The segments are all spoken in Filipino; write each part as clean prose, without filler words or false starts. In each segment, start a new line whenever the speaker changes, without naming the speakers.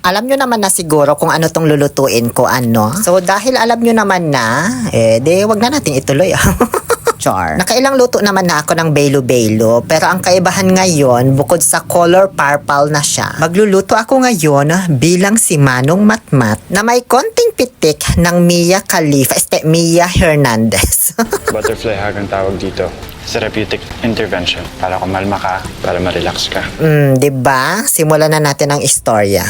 Alam nyo naman na siguro kung ano tong lulutuin ko, ano. So dahil alam nyo naman na, wag na nating ituloy. Char. Nakailang luto naman na ako ng belo-belo, pero ang kaibahan ngayon, bukod sa color purple na siya, magluluto ako ngayon bilang si Manong Matmat na may konting pitik ng Mia Khalifa, Mia Hernandez.
Butterfly hug ang tawag dito. Therapeutic intervention para kumalma ka, para ma-relax ka.
Diba? Simulan na natin ang istorya.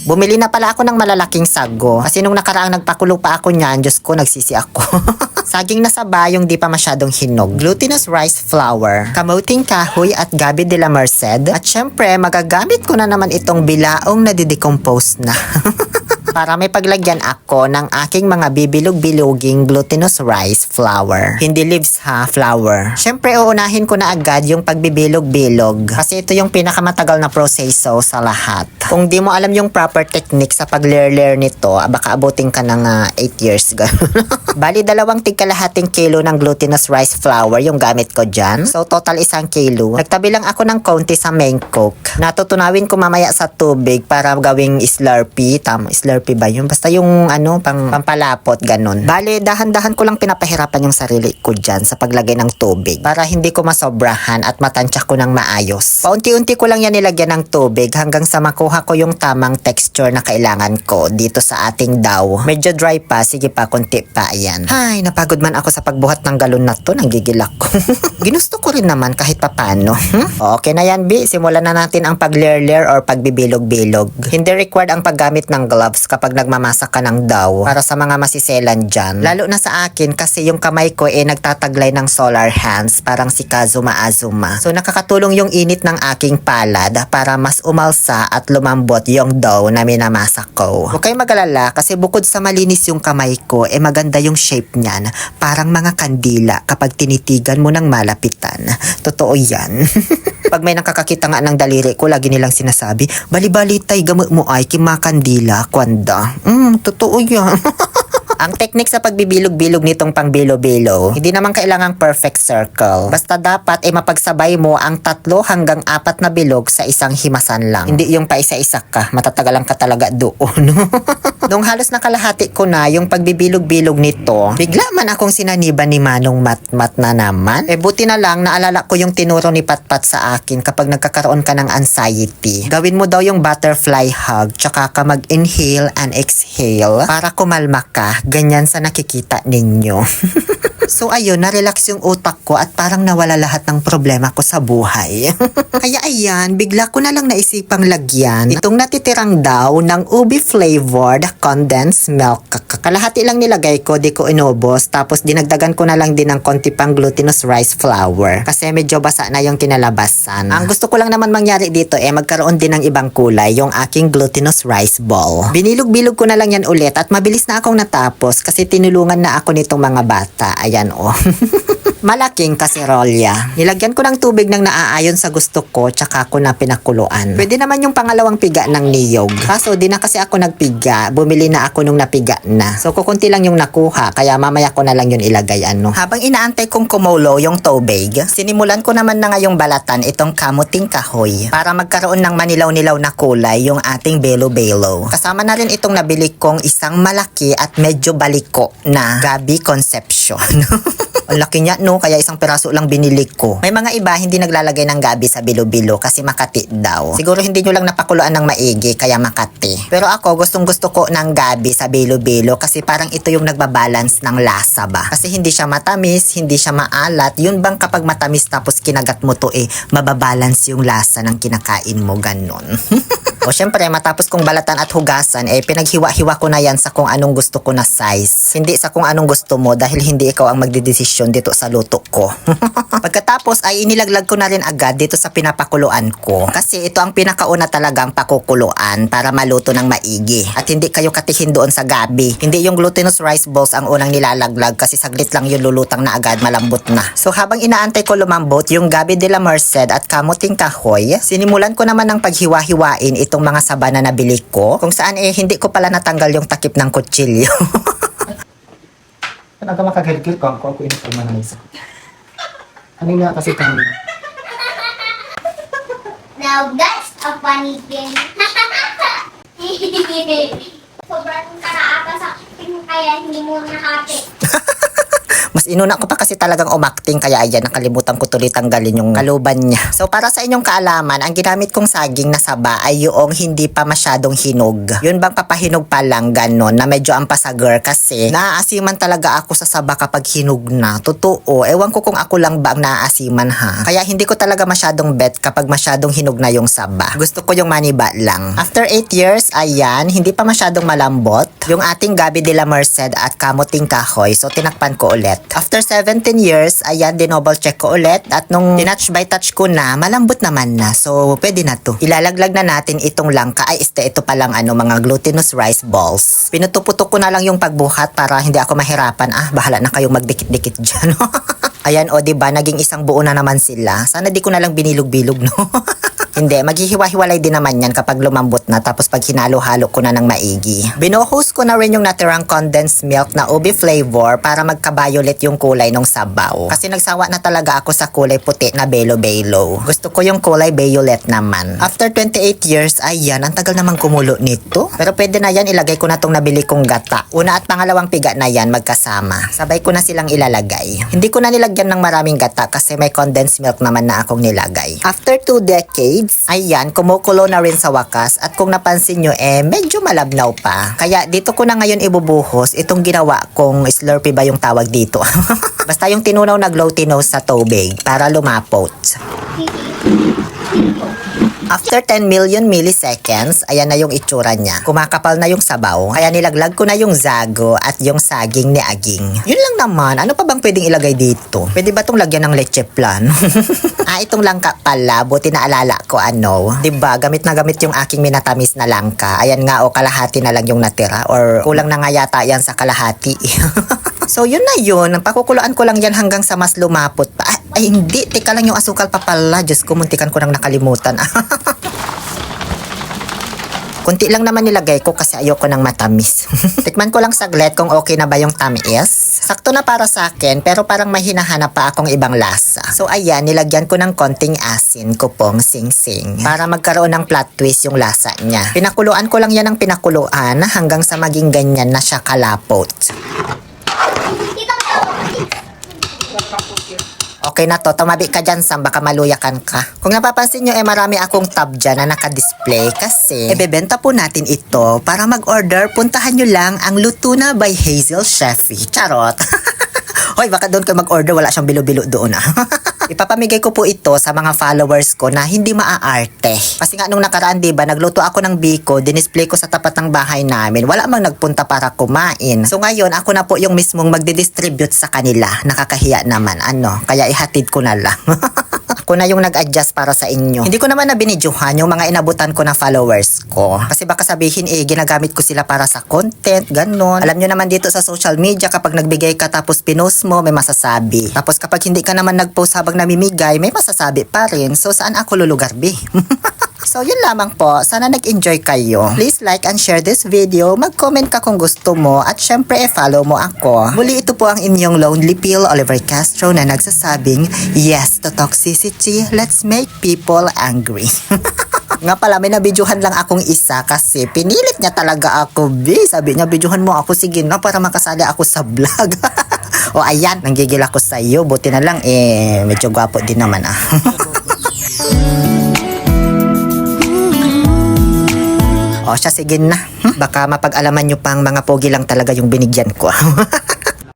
Bumili na pala ako ng malalaking sago. Kasi nung nakaraang nagpakulo pa ako niyan, Diyos ko, nagsisi ako. Saging na saba yung di pa masyadong hinog. Glutinous rice flour, kamuting kahoy at gabi de la Merced. At syempre, magagamit ko na naman itong bilaong na didecompose na. Para may paglagyan ako ng aking mga bibilog-biloging glutinous rice flour. Hindi leaves ha, flour. Syempre, uunahin ko na agad yung pagbibilog-bilog. Kasi ito yung pinakamatagal na proseso sa lahat. Kung di mo alam yung proper technique sa pag-layer nito, baka abutin ka ng 8 years. Bali, 2 tig-kalahating kilo ng glutinous rice flour yung gamit ko dyan. So, total 1 kilo. Nagtabi lang ako ng konti sa main coke. Natutunawin ko mamaya sa tubig para gawing slurpee. Slurpee ba yun? Basta yung pampalapot, ganun. Bale, dahan-dahan ko lang pinapahirapan yung sarili ko dyan sa paglagay ng tubig para hindi ko masobrahan at matansya ko ng maayos. Paunti-unti ko lang yan nilagyan ng tubig hanggang sa makuha ko yung tamang texture na kailangan ko dito sa ating dough. Medyo dry pa, sige pa, konti pa, yan. Ay, napagod man ako sa pagbuhat ng galon na to, nanggigil ako. Ginusto ko rin naman kahit papano. Okay na yan, B. Simulan na natin ang pag-layer or pagbibilog-bilog. Hindi required ang paggamit ng gloves kapag nagmamasa ka ng dough para sa mga masiselan dyan. Lalo na sa akin kasi yung kamay ko nagtataglay ng solar hands, parang si Kazuma Azuma. So nakakatulong yung init ng aking palad para mas umalsa at lumambot yung dough na minamasa ko. Huwag kayong mag-alala kasi bukod sa malinis yung kamay ko, maganda yung shape niyan. Parang mga kandila kapag tinitigan mo ng malapitan. Totoo yan. Pag may nakakakita nga ng daliri ko, lagi nilang sinasabi, bali-bali tay gamot mo ay kimakandila, kwanda. Totoo yan. Ang technique sa pagbibilog-bilog nitong pang bilo-bilo, hindi naman kailangang perfect circle. Basta dapat mapagsabay mo ang 3 hanggang 4 na bilog sa isang himasan lang. Hindi yung paisa-isa ka, matatagalan ka talaga doon. Nung halos nakalahati ko na yung pagbibilog-bilog nito, bigla man akong sinaniban ni Manong Matmat na naman. Buti na lang naalala ko yung tinuro ni Patpat sa akin kapag nagkakaroon ka ng anxiety. Gawin mo daw yung butterfly hug, tsaka ka mag-inhale and exhale para kumalma ka. Ganyan sa nakikita ninyo. So ayun, na-relax yung utak ko at parang nawala lahat ng problema ko sa buhay. Kaya ayan, bigla ko na lang naisipang lagyan itong natitirang daw ng ubi flavored condensed milk. Kalahati lang nilagay ko, di ko inubos. Tapos dinagdagan ko na lang din ng konti pang glutinous rice flour. Kasi medyo basa na yung kinalabasan. Ang gusto ko lang naman mangyari dito magkaroon din ng ibang kulay yung aking glutinous rice ball. Binilog-bilog ko na lang yan ulit at mabilis na akong natapos kasi tinulungan na ako nitong mga bata. Ayan malaking kaserolya. Nilagyan ko ng tubig ng naaayon sa gusto ko tsaka ko na pinakuluan. Pwede naman yung pangalawang piga ng niyog. Kaso di na kasi ako nagpiga. Bumili na ako nung napiga na. So kukunti lang yung nakuha kaya mamaya ko na lang yun ilagay Habang inaantay kong kumulo yung tubig, sinimulan ko naman na ngayong balatan itong kamuting kahoy para magkaroon ng manilaw-nilaw na kulay yung ating belo-belo. Kasama na rin itong nabili kong isang malaki at medyo baliko na Gabi Conception. Ang laki niya, no? Kaya isang piraso lang binili ko. May mga iba hindi naglalagay ng gabi sa bilo-bilo kasi makati daw. Siguro hindi nyo lang napakuluan ng maigi kaya makati. Pero ako gustong-gusto ko ng gabi sa bilo-bilo kasi parang ito yung nagbabalance ng lasa ba. Kasi hindi siya matamis, hindi siya maalat. Yun bang kapag matamis tapos kinagat mo to mababalance yung lasa ng kinakain mo, ganon. O syempre, matapos kong balatan at hugasan, pinaghiwa-hiwa ko na yan sa kung anong gusto ko na size. Hindi sa kung anong gusto mo dahil hindi ikaw ang magdedesisyon dito sa luto ko. Pagkatapos ay inilaglag ko na rin agad dito sa pinapakuluan ko. Kasi ito ang pinakauna talagang pakukuluan para maluto ng maigi. At hindi kayo katihin doon sa gabi. Hindi yung glutinous rice balls ang unang nilalaglag kasi saglit lang yung lulutang na agad, malambot na. So habang inaantay ko lumambot yung gabi de la Merced at kamuting kahoy, sinimulan ko naman ng paghiwa-hiwain itong mga saba na nabili ko. Kung saan hindi ko pala natanggal yung takip ng kutsilyo.
Kan agak makagilgil ko ako ini permainan isa. Ano nga kasi kami?
Now that's a funny thing. Sobrang karaata sa akin kaya hindi mo nahati.
Mas inuna ko pa kasi talagang umakting kaya ayan, nakalimutan ko tuloy tanggalin yung kaluban niya. So para sa inyong kaalaman, ang ginamit kong saging na saba ay yung hindi pa masyadong hinog. Yun bang papahinog pa lang ganon na medyo ampasagar kasi naaasiman talaga ako sa saba kapag hinog na. Totoo, ewan ko kung ako lang ba ang naaasiman ha. Kaya hindi ko talaga masyadong bet kapag masyadong hinog na yung saba. Gusto ko yung maniba lang. After 8 years, ayan, hindi pa masyadong malambot yung ating gabi de la Merced at kamuting kahoy. So tinakpan ko ulit. After 17 years, ayan, dinoble check ko ulit at nung tinouch by touch ko na, malambot naman na. So, pwede na to. Ilalaglag na natin itong langka. Ay, ito palang mga glutinous rice balls. Pinutuputok ko na lang yung pagbuhat para hindi ako mahirapan. Bahala na kayong magdikit-dikit dyan. Ayan, o diba, naging isang buo na naman sila. Sana di ko na lang binilog-bilog, no? Hindi, maghihiwa-hiwalay din naman yan kapag lumambot na tapos pag hinalo-halo ko na ng maigi. Binuhos ko na rin yung natirang condensed milk na ubi flavor para magka-violet yung kulay ng sabaw. Kasi nagsawa na talaga ako sa kulay puti na belo-belo. Gusto ko yung kulay violet naman. After 28 years, ayan, ang tagal namang kumulo nito. Pero pwede na yan, ilagay ko na tong nabili kong gata. Una at pangalawang piga na yan magkasama. Sabay ko na silang ilalagay. Hindi ko na nilagyan ng maraming gata kasi may condensed milk naman na akong nilagay. After 2 decades, ayan, kumukulo na rin sa wakas at kung napansin nyo, medyo malabnaw pa. Kaya dito ko na ngayon ibubuhos itong ginawa kong Slurpee ba yung tawag dito. Basta yung tinunaw na glutinous sa tubig para lumapot. After 10 million milliseconds, ayan na yung itsura niya. Kumakapal na yung sabaw, kaya nilaglag ko na yung zago at yung saging ni Aging. Yun lang naman, ano pa bang pwedeng ilagay dito? Pwede ba itong lagyan ng leche plan? Itong langka pala, buti na alala ko ano. Diba, gamit na gamit yung aking minatamis na langka. Ayan nga, kalahati na lang yung natira. Or kulang na nga yata yan sa kalahati. So yun na yun, pakukuloan ko lang yan hanggang sa mas lumapot pa. Ay hindi, teka lang yung asukal pa pala. Diyos ko, muntikan ko nang nakalimutan. Kunti lang naman nilagay ko kasi ayoko ng matamis. Tikman ko lang saglit kung okay na ba yung tamis. Sakto na para sa akin pero parang may hinahanap pa akong ibang lasa. So ayan, nilagyan ko ng konting asin, kupong, sing-sing para magkaroon ng plot twist yung lasa niya. Pinakuluan ko lang yan ng pinakuluan hanggang sa maging ganyan na siya kalapot. Okay na to, tumabi ka dyan Sam, baka maluyakan ka. Kung napapansin nyo marami akong tab dyan na nakadisplay kasi bebenta po natin ito. Para mag-order, puntahan nyo lang ang Luto Na by Hazel Chefy. Charot! Hoy, baka doon kayo mag-order, wala siyang bilo-bilo doon Ipapamigay ko po ito sa mga followers ko na hindi maaarte. Kasi nga nung nakaraan, diba, nagluto ako ng biko, dinisplay ko sa tapat ng bahay namin. Wala mang nagpunta para kumain. So ngayon, ako na po yung mismong magdidistribute sa kanila. Nakakahiya naman, kaya ihatid ko na lang. Ako na yung nag-adjust para sa inyo. Hindi ko naman na binidyohan yung mga inabutan ko na followers ko. Kasi baka sabihin ginagamit ko sila para sa content, ganon. Alam nyo naman dito sa social media, kapag nagbigay ka tapos pinost mo, may masasabi. Tapos kapag hindi ka naman nag-post habang namimigay, may masasabi pa rin. So saan ako lulugar, be? So yun lamang po, sana nag-enjoy kayo. Please like and share this video, mag-comment ka kung gusto mo at syempre follow mo ako. Muli ito po ang inyong Lonely Pill Oliver Castro na nagsasabing, yes to toxicity, let's make people angry. Nga pala, may nabidyohan lang akong isa kasi pinilit niya talaga ako, be. Sabi niya, bidyohan mo ako, sige na, para makasali ako sa vlog. O ayan, nanggigil ako sa iyo, buti na lang, medyo gwapo din naman O siya, sige na. Baka mapag-alaman nyo pang mga pogi lang talaga yung binigyan ko.